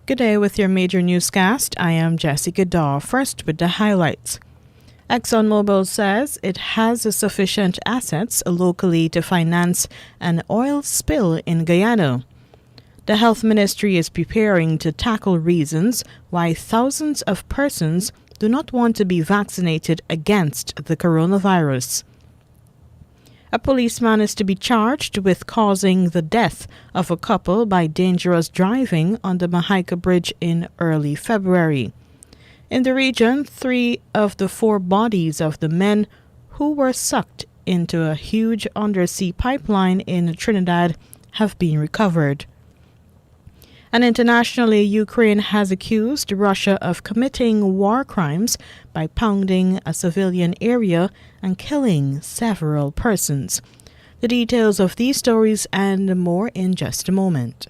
Good day with your major newscast. I am Jessica Daw. First with the highlights. Exxon Mobil says it has sufficient assets locally to finance an oil spill in Guyana. The Health Ministry is preparing to tackle reasons why thousands of persons do not want to be vaccinated against the coronavirus. A policeman is to be charged with causing the death of a couple by dangerous driving on the Jamaica Bridge in early February. In the region, 3 of the 4 bodies of the men who were sucked into a huge undersea pipeline in Trinidad have been recovered. And internationally, Ukraine has accused Russia of committing war crimes by pounding a civilian area and killing several persons. The details of these stories and more in just a moment.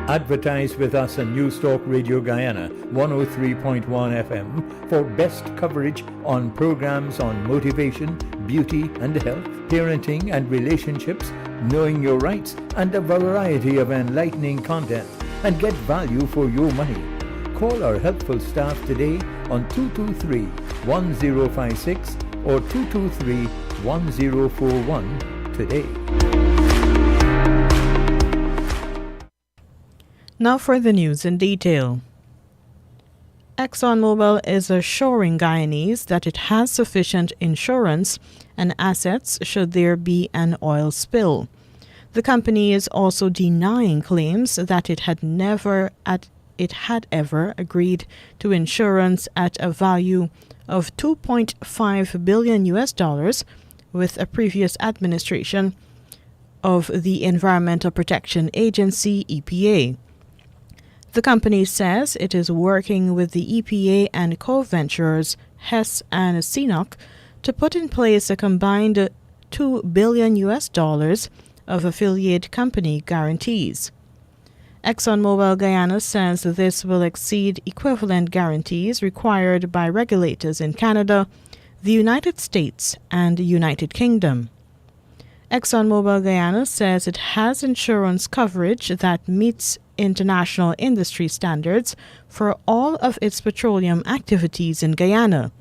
Advertise with us on News Talk Radio Guyana 103.1 FM for best coverage on programs on motivation, beauty and health, parenting and relationships, knowing your rights, and a variety of enlightening content, and get value for your money. Call our helpful staff today on 223-1056 or 223-1041 today. Now for the news in detail. Exxon Mobil is assuring Guyanese that it has sufficient insurance and assets should there be an oil spill. The company is also denying claims that it had ever agreed to insurance at a value of $2.5 billion with a previous administration of the Environmental Protection Agency, EPA. The company says it is working with the EPA and co-venturers Hess and CNOC to put in place a combined $2 billion of affiliate company guarantees. Exxon Mobil Guyana says this will exceed equivalent guarantees required by regulators in Canada, the United States, and the United Kingdom. Exxon Mobil Guyana says it has insurance coverage that meets international industry standards for all of its petroleum activities in Guyana.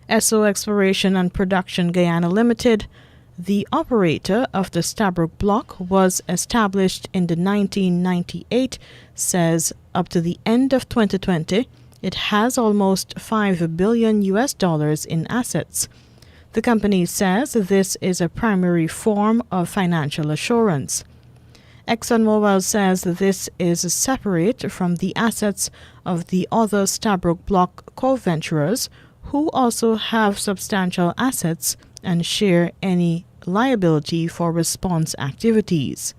Esso Exploration and Production Guyana Limited, the operator of the Stabroek Block, was established in 1998, says up to the end of 2020, it has almost $5 billion in assets. The company says this is a primary form of financial assurance. ExxonMobil says this is separate from the assets of the other Stabroek Block co-venturers who also have substantial assets and share any liability for response activities.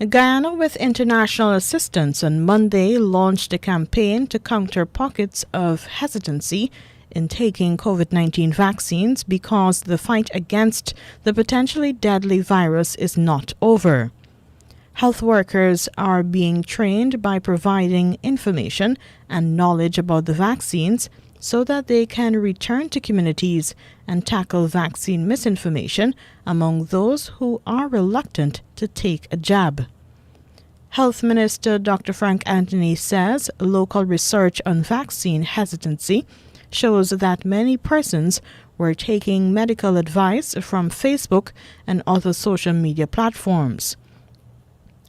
Guyana, with international assistance, on Monday launched a campaign to counter pockets of hesitancy in taking COVID-19 vaccines because the fight against the potentially deadly virus is not over. Health workers are being trained by providing information and knowledge about the vaccines so that they can return to communities and tackle vaccine misinformation among those who are reluctant to take a jab. Health Minister Dr. Frank Anthony says local research on vaccine hesitancy shows that many persons were taking medical advice from Facebook and other social media platforms.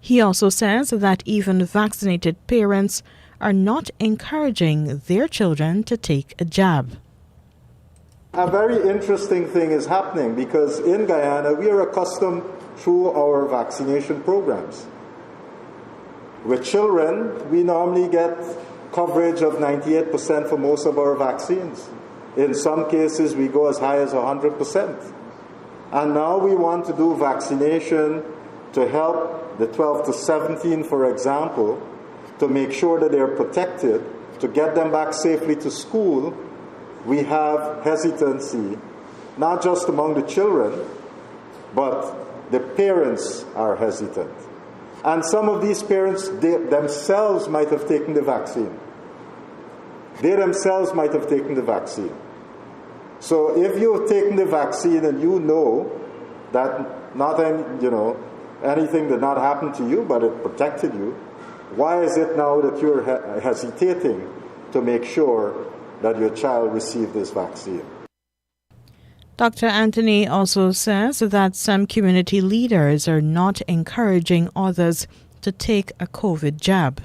He also says that even vaccinated parents are not encouraging their children to take a jab. A very interesting thing is happening because in Guyana we are accustomed through our vaccination programs. With children, we normally get coverage of 98% for most of our vaccines. In some cases, we go as high as 100%. And now we want to do vaccination to help the 12 to 17, for example, to make sure that they're protected, to get them back safely to school. We have hesitancy, not just among the children, but the parents are hesitant. And some of these parents, they themselves might have taken the vaccine. So if you've taken the vaccine and you know that anything did not happen to you, but it protected you. Why is it now that you're hesitating to make sure that your child received this vaccine? Dr. Anthony also says that some community leaders are not encouraging others to take a COVID jab.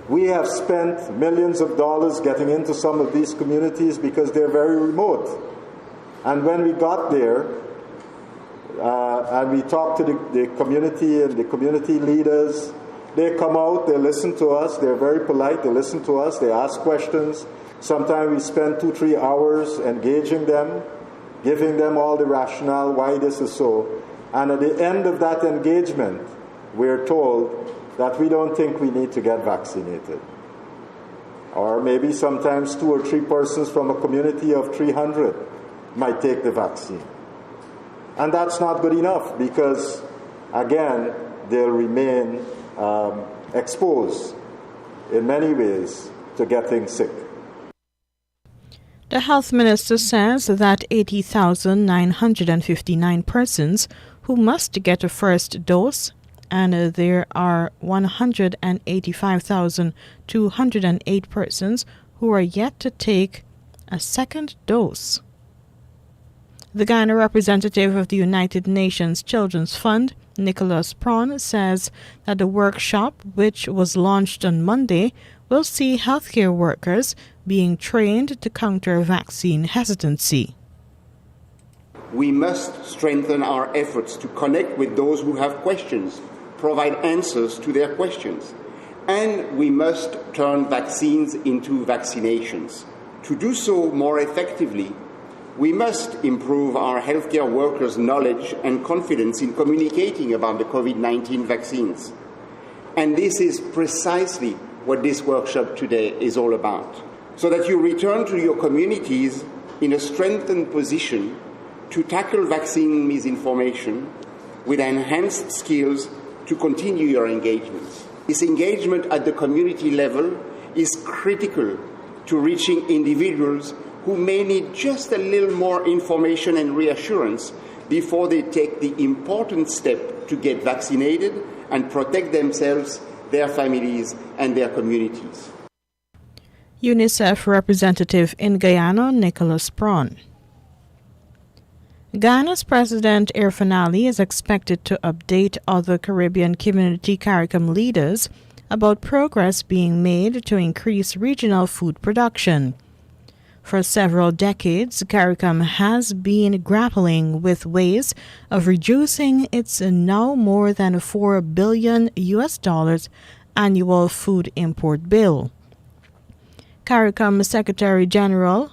We have spent millions of dollars getting into some of these communities because they're very remote. And when we got there, and we talked to the community and the community leaders, they come out, they listen to us, they're very polite, they listen to us, they ask questions. Sometimes we spend 2-3 hours engaging them, giving them all the rationale why this is so. And at the end of that engagement, we're told that we don't think we need to get vaccinated. Or maybe sometimes 2 or 3 persons from a community of 300 might take the vaccine. And that's not good enough because, again, they'll remain exposed in many ways to getting sick. The health minister says that 80,959 persons who must get a first dose, and there are 185,208 persons who are yet to take a second dose. The Guyana representative of the United Nations Children's Fund, Nicholas Prawn, says that the workshop, which was launched on Monday, will see healthcare workers being trained to counter vaccine hesitancy. We must strengthen our efforts to connect with those who have questions, provide answers to their questions, and we must turn vaccines into vaccinations. To do so more effectively, we must improve our healthcare workers' knowledge and confidence in communicating about the COVID-19 vaccines. And this is precisely what this workshop today is all about, so that you return to your communities in a strengthened position to tackle vaccine misinformation with enhanced skills to continue your engagements. This engagement at the community level is critical to reaching individuals who may need just a little more information and reassurance before they take the important step to get vaccinated and protect themselves, their families, and their communities. UNICEF representative in Guyana, Nicholas Prawn. Guyana's President Irfaan Ali is expected to update other Caribbean Community CARICOM leaders about progress being made to increase regional food production. For several decades, CARICOM has been grappling with ways of reducing its now more than $4 billion annual food import bill. CARICOM Secretary General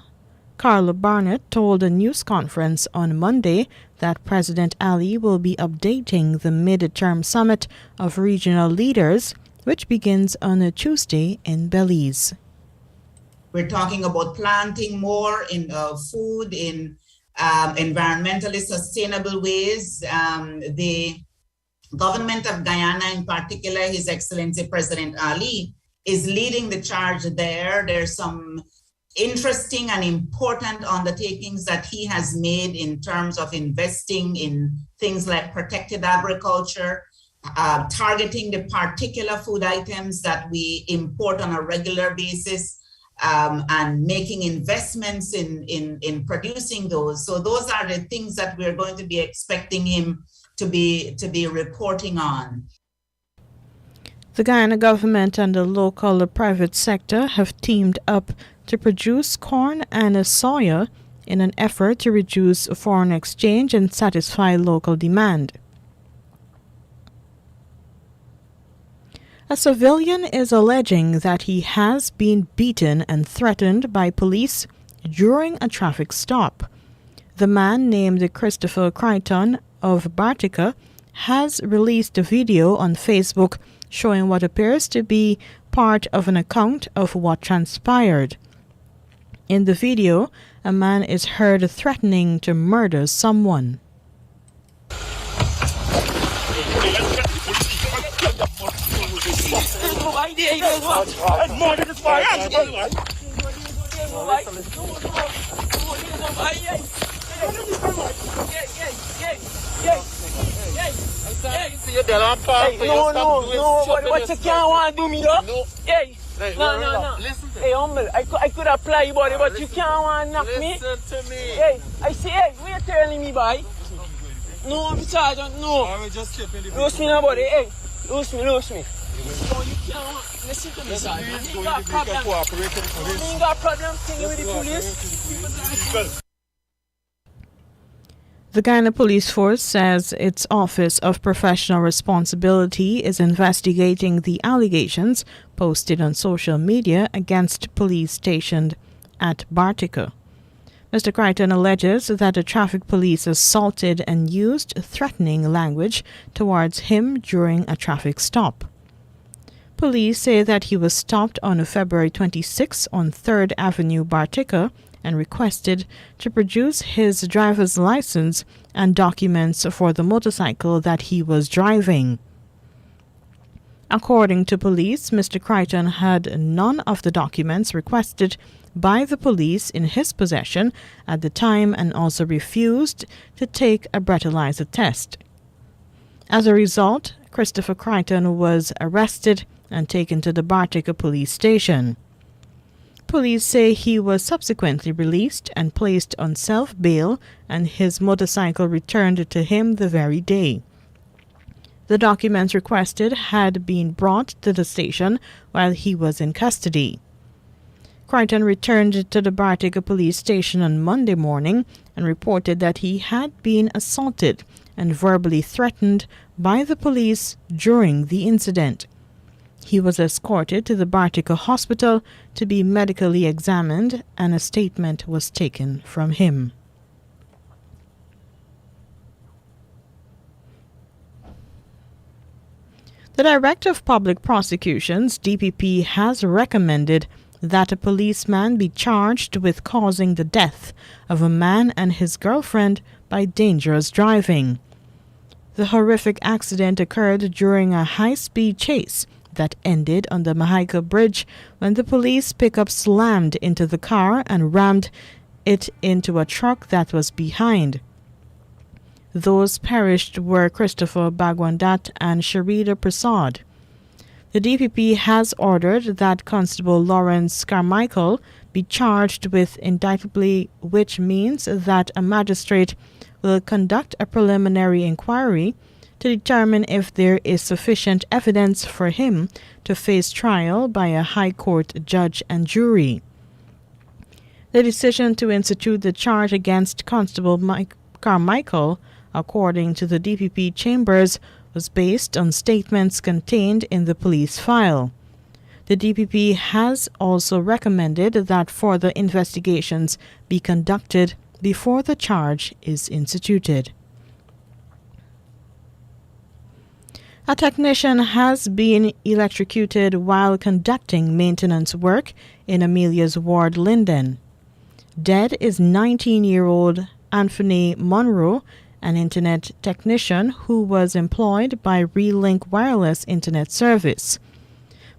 Carla Barnett told a news conference on Monday that President Ali will be updating the mid-term summit of regional leaders, which begins on a Tuesday in Belize. We're talking about planting more in food in environmentally sustainable ways. The government of Guyana, in particular, His Excellency President Ali, is leading the charge there. There's some interesting and important undertakings that he has made in terms of investing in things like protected agriculture, targeting the particular food items that we import on a regular basis, and making investments in producing those. So those are the things that we're going to be expecting him to be reporting on. The Guyana government and the local private sector have teamed up to produce corn and soya in an effort to reduce foreign exchange and satisfy local demand. A civilian is alleging that he has been beaten and threatened by police during a traffic stop. The man, named Christopher Crichton of Bartica, has released a video on Facebook showing what appears to be part of an account of what transpired. In the video, a man is heard threatening to murder someone. But you can't want to do me, though. No. Hey, no. Listen to me. Hey, humble. I could apply, buddy, but you can't want to knock me. Listen to me. Hey, I say, hey, what you telling me, boy? No, Sergeant, no. I will just keep in the Lose me, nobody. Hey, lose me. No, you can't. Listen to me, Sergeant. You got problem. You got problem thinking with the police. The Guyana Police Force says its Office of Professional Responsibility is investigating the allegations posted on social media against police stationed at Bartica. Mr. Crichton alleges that the traffic police assaulted and used threatening language towards him during a traffic stop. Police say that he was stopped on February 26 on 3rd Avenue, Bartica, and requested to produce his driver's license and documents for the motorcycle that he was driving. According to police, Mr. Crichton had none of the documents requested by the police in his possession at the time and also refused to take a breathalyzer test. As a result, Christopher Crichton was arrested and taken to the Bartica police station. Police say he was subsequently released and placed on self-bail and his motorcycle returned to him the very day. The documents requested had been brought to the station while he was in custody. Crichton returned to the Bartica police station on Monday morning and reported that he had been assaulted and verbally threatened by the police during the incident. He was escorted to the Bartica hospital to be medically examined and a statement was taken from him. The Director of Public Prosecutions, DPP, has recommended that a policeman be charged with causing the death of a man and his girlfriend by dangerous driving. The horrific accident occurred during a high-speed chase that ended on the Jamaica Bridge when the police pickup slammed into the car and rammed it into a truck that was behind. Those perished were Christopher Bagwandat and Sharida Prasad. The DPP has ordered that Constable Lawrence Carmichael be charged with indictment, which means that a magistrate will conduct a preliminary inquiry to determine if there is sufficient evidence for him to face trial by a High Court judge and jury. The decision to institute the charge against Constable Carmichael, according to the DPP chambers, was based on statements contained in the police file. The DPP has also recommended that further investigations be conducted before the charge is instituted. A technician has been electrocuted while conducting maintenance work in Amelia's ward, Linden. Dead is 19-year-old Anthony Monroe, an internet technician who was employed by Relink Wireless Internet Service.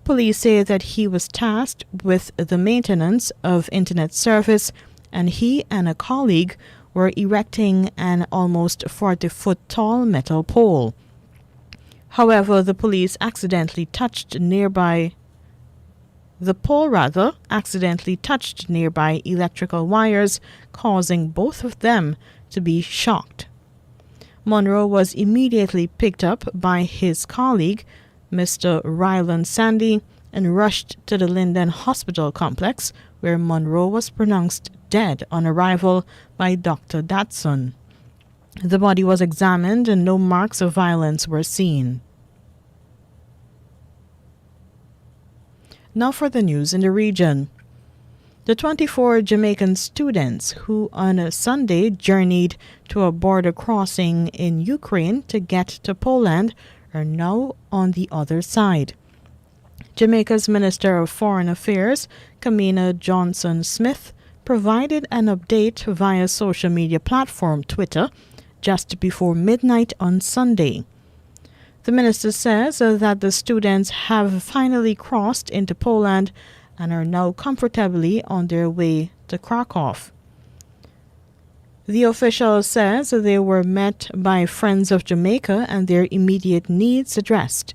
Police say that he was tasked with the maintenance of internet service and he and a colleague were erecting an almost 40-foot tall metal pole. However, the pole accidentally touched nearby electrical wires, causing both of them to be shocked. Monroe was immediately picked up by his colleague, Mr. Ryland Sandy, and rushed to the Linden Hospital complex, where Monroe was pronounced dead on arrival by Dr. Datsun. The body was examined and no marks of violence were seen. Now for the news in the region. The 24 Jamaican students who on a Sunday journeyed to a border crossing in Ukraine to get to Poland are now on the other side. Jamaica's Minister of Foreign Affairs, Kamina Johnson-Smith, provided an update via social media platform Twitter just before midnight on Sunday. The minister says that the students have finally crossed into Poland and are now comfortably on their way to Krakow. The official says they were met by friends of Jamaica and their immediate needs addressed.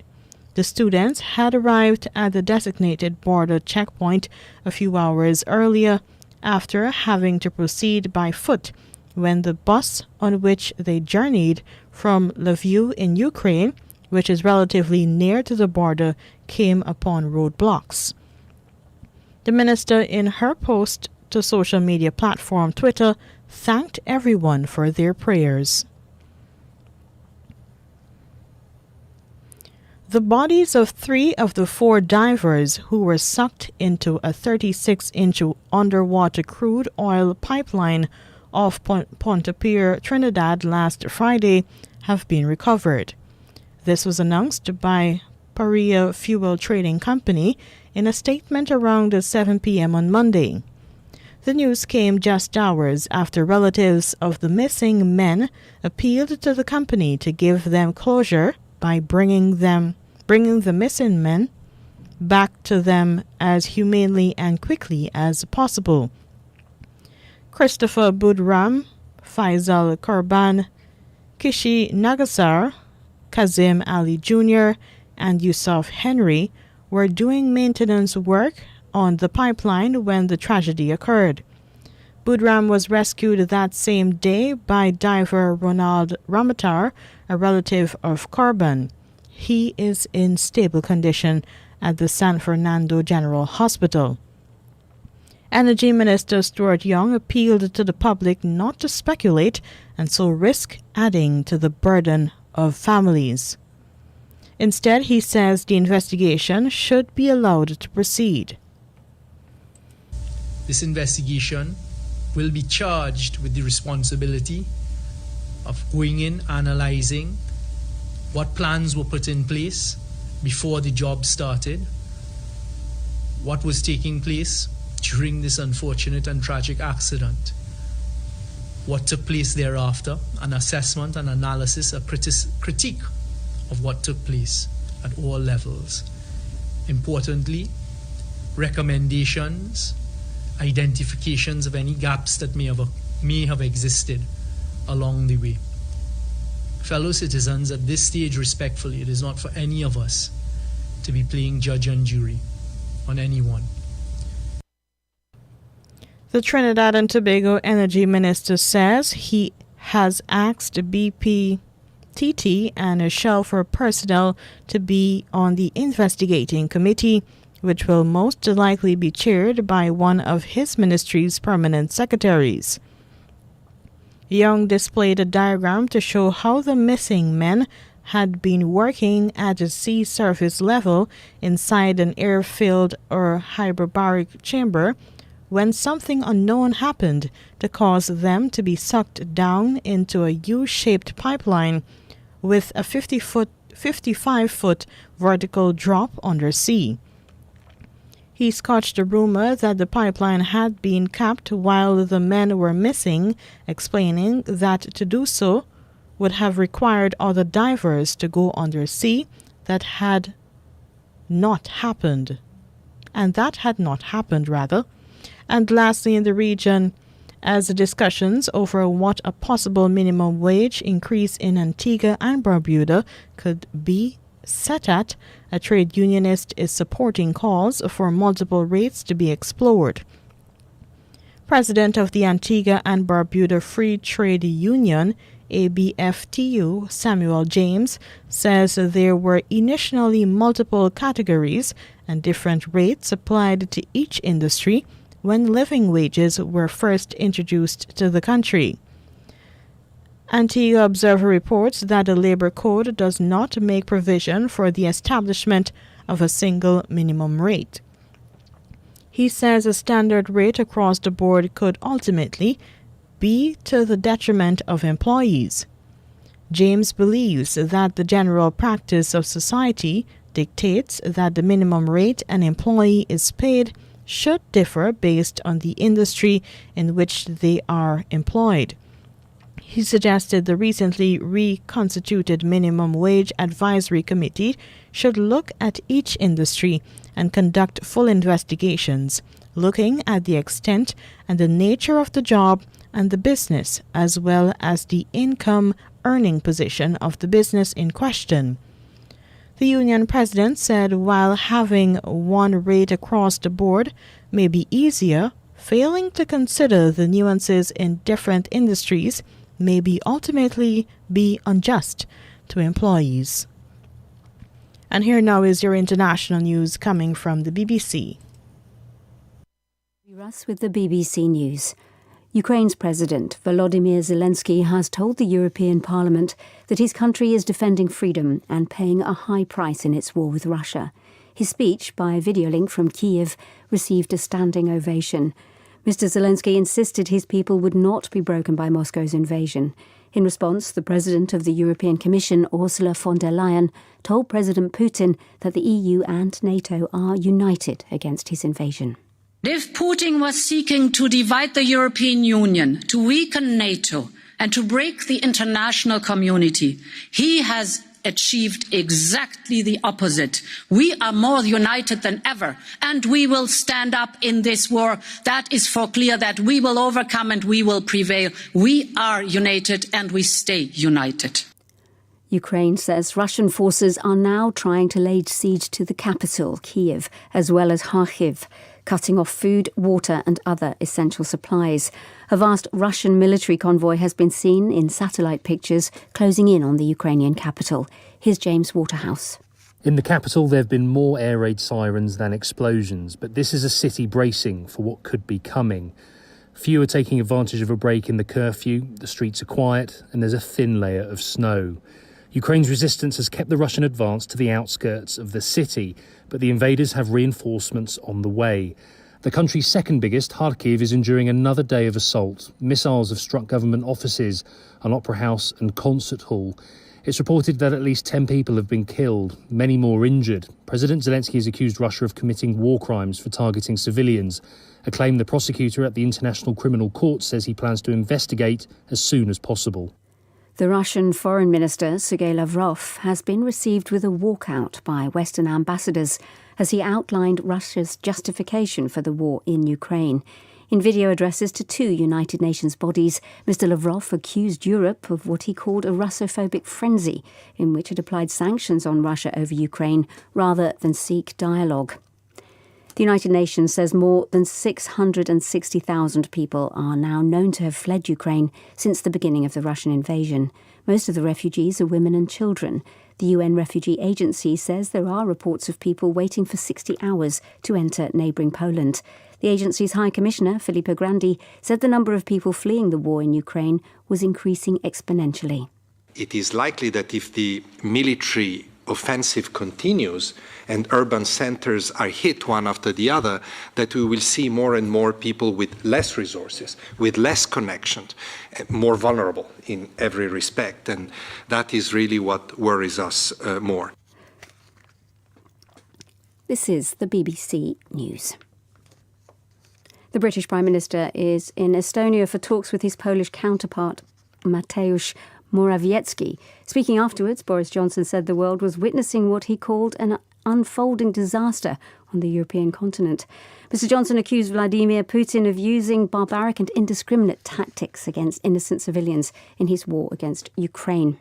The students had arrived at the designated border checkpoint a few hours earlier after having to proceed by foot when the bus on which they journeyed from Lviv in Ukraine, which is relatively near to the border, came upon roadblocks. The minister, in her post to social media platform Twitter, thanked everyone for their prayers. The bodies of 3 of the 4 divers who were sucked into a 36-inch underwater crude oil pipeline off Pointe-à-Pierre, Trinidad last Friday have been recovered. This was announced by Paria Fuel Trading Company in a statement around 7 p.m. on Monday. The news came just hours after relatives of the missing men appealed to the company to give them closure by bringing the missing men back to them as humanely and quickly as possible. Christopher Budram, Faisal Korban, Kishi Nagasar, Kazim Ali Jr., and Yusuf Henry were doing maintenance work on the pipeline when the tragedy occurred. Budram was rescued that same day by diver Ronald Ramatar, a relative of Korban. He is in stable condition at the San Fernando General Hospital. Energy Minister Stuart Young appealed to the public not to speculate and so risk adding to the burden of families. Instead, he says the investigation should be allowed to proceed. This investigation will be charged with the responsibility of going in, analyzing what plans were put in place before the job started, what was taking place during this unfortunate and tragic accident, what took place thereafter, an assessment, an analysis, a critique of what took place at all levels. Importantly, recommendations, identifications of any gaps that may have existed along the way. Fellow citizens, at this stage, respectfully, it is not for any of us to be playing judge and jury on anyone. The Trinidad and Tobago Energy Minister says he has asked BP, TT, and Shell for personnel to be on the investigating committee, which will most likely be chaired by one of his ministry's permanent secretaries. Young displayed a diagram to show how the missing men had been working at a sea surface level inside an air-filled or hyperbaric chamber when something unknown happened to cause them to be sucked down into a U-shaped pipeline with a 55-foot vertical drop under sea. He scotched a rumor that the pipeline had been capped while the men were missing, explaining that to do so would have required other divers to go under sea. That had not happened. And lastly, in the region, as the discussions over what a possible minimum wage increase in Antigua and Barbuda could be set at, a trade unionist is supporting calls for multiple rates to be explored. President of the Antigua and Barbuda Free Trade Union, ABFTU, Samuel James, says there were initially multiple categories and different rates applied to each industry when living wages were first introduced to the country. Antigua Observer reports that the Labor Code does not make provision for the establishment of a single minimum rate. He says a standard rate across the board could ultimately be to the detriment of employees. James believes that the general practice of society dictates that the minimum rate an employee is paid should differ based on the industry in which they are employed. He suggested the recently reconstituted Minimum Wage Advisory Committee should look at each industry and conduct full investigations, looking at the extent and the nature of the job and the business, as well as the income earning position of the business in question. The union president said while having one rate across the board may be easier, failing to consider the nuances in different industries may ultimately be unjust to employees. And here now is your international news coming from the BBC. Russ with the BBC News. Ukraine's President Volodymyr Zelensky has told the European Parliament that his country is defending freedom and paying a high price in its war with Russia. His speech, by video link from Kyiv, received a standing ovation. Mr. Zelensky insisted his people would not be broken by Moscow's invasion. In response, the President of the European Commission, Ursula von der Leyen, told President Putin that the EU and NATO are united against his invasion. If Putin was seeking to divide the European Union, to weaken NATO, and to break the international community, he has achieved exactly the opposite. We are more united than ever, and we will stand up in this war. That is for clear that we will overcome and we will prevail. We are united and we stay united. Ukraine says Russian forces are now trying to lay siege to the capital, Kyiv, as well as Kharkiv, cutting off food, water and other essential supplies. A vast Russian military convoy has been seen in satellite pictures closing in on the Ukrainian capital. Here's James Waterhouse. In the capital, there have been more air raid sirens than explosions, but this is a city bracing for what could be coming. Few are taking advantage of a break in the curfew, the streets are quiet, and there's a thin layer of snow. Ukraine's resistance has kept the Russian advance to the outskirts of the city, but the invaders have reinforcements on the way. The country's second biggest, Kharkiv, is enduring another day of assault. Missiles have struck government offices, an opera house and concert hall. It's reported that at least 10 people have been killed, many more injured. President Zelensky has accused Russia of committing war crimes for targeting civilians, a claim the prosecutor at the International Criminal Court says he plans to investigate as soon as possible. The Russian Foreign Minister, Sergei Lavrov, has been received with a walkout by Western ambassadors as he outlined Russia's justification for the war in Ukraine. In video addresses to two United Nations bodies, Mr. Lavrov accused Europe of what he called a Russophobic frenzy, in which it applied sanctions on Russia over Ukraine rather than seek dialogue. The United Nations says more than 660,000 people are now known to have fled Ukraine since the beginning of the Russian invasion. Most of the refugees are women and children. The UN Refugee Agency says there are reports of people waiting for 60 hours to enter neighbouring Poland. The agency's High Commissioner, Filippo Grandi, said the number of people fleeing the war in Ukraine was increasing exponentially. It is likely that if the military offensive continues and urban centres are hit one after the other, that we will see more and more people with less resources, with less connections, more vulnerable in every respect. And that is really what worries us more. This is the BBC News. The British Prime Minister is in Estonia for talks with his Polish counterpart, Mateusz Morawiecki. Speaking afterwards, Boris Johnson said the world was witnessing what he called an unfolding disaster on the European continent. Mr. Johnson accused Vladimir Putin of using barbaric and indiscriminate tactics against innocent civilians in his war against Ukraine.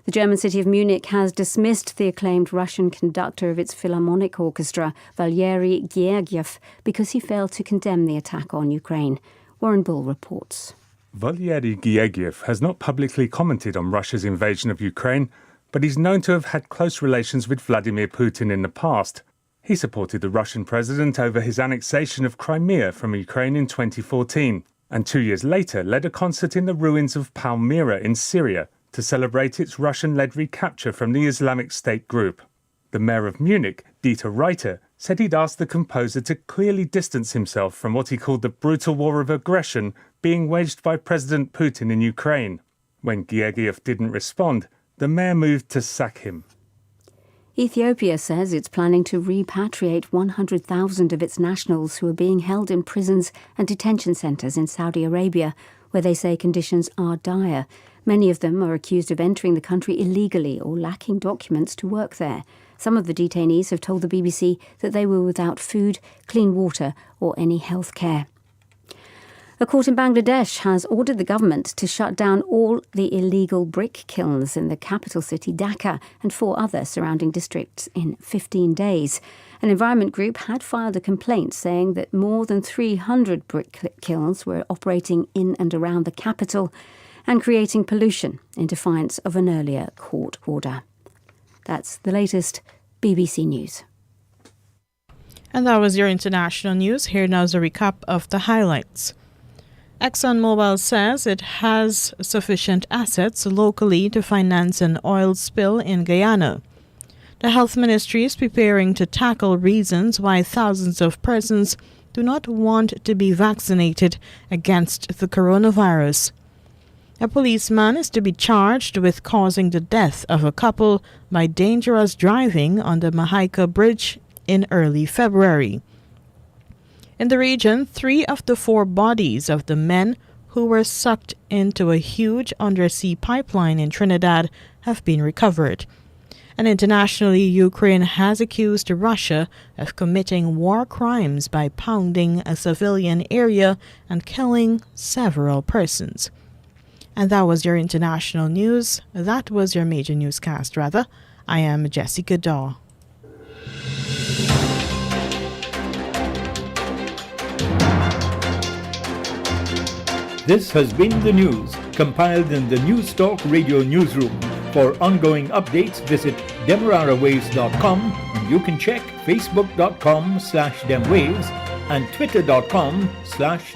The German city of Munich has dismissed the acclaimed Russian conductor of its Philharmonic Orchestra, Valery Gergiev, because he failed to condemn the attack on Ukraine. Warren Bull reports. Valery Gergiev has not publicly commented on Russia's invasion of Ukraine, but he's known to have had close relations with Vladimir Putin in the past. He supported the Russian president over his annexation of Crimea from Ukraine in 2014, and 2 years later led a concert in the ruins of Palmyra in Syria to celebrate its Russian-led recapture from the Islamic State group. The mayor of Munich, Dieter Reiter, said he'd asked the composer to clearly distance himself from what he called the brutal war of aggression being waged by President Putin in Ukraine. When Gergiev didn't respond, the mayor moved to sack him. Ethiopia says it's planning to repatriate 100,000 of its nationals who are being held in prisons and detention centres in Saudi Arabia, where they say conditions are dire. Many of them are accused of entering the country illegally or lacking documents to work there. Some of the detainees have told the BBC that they were without food, clean water or any health care. A court in Bangladesh has ordered the government to shut down all the illegal brick kilns in the capital city Dhaka and 4 other surrounding districts in 15 days. An environment group had filed a complaint saying that more than 300 brick kilns were operating in and around the capital and creating pollution in defiance of an earlier court order. That's the latest BBC News. And that was your international news. Here now is a recap of the highlights. Exxon Mobil says it has sufficient assets locally to finance an oil spill in Guyana. The Health Ministry is preparing to tackle reasons why thousands of persons do not want to be vaccinated against the coronavirus. A policeman is to be charged with causing the death of a couple by dangerous driving on the Jamaica Bridge in early February. In the region, 3 of the 4 bodies of the men who were sucked into a huge undersea pipeline in Trinidad have been recovered. And internationally, Ukraine has accused Russia of committing war crimes by pounding a civilian area and killing several persons. And that was your international news. That was your major newscast, rather. I am Jessica Daw. This has been the news, compiled in the News Talk Radio newsroom. For ongoing updates, visit demerarawaves.com, and you can check facebook.com/demwaves and twitter.com/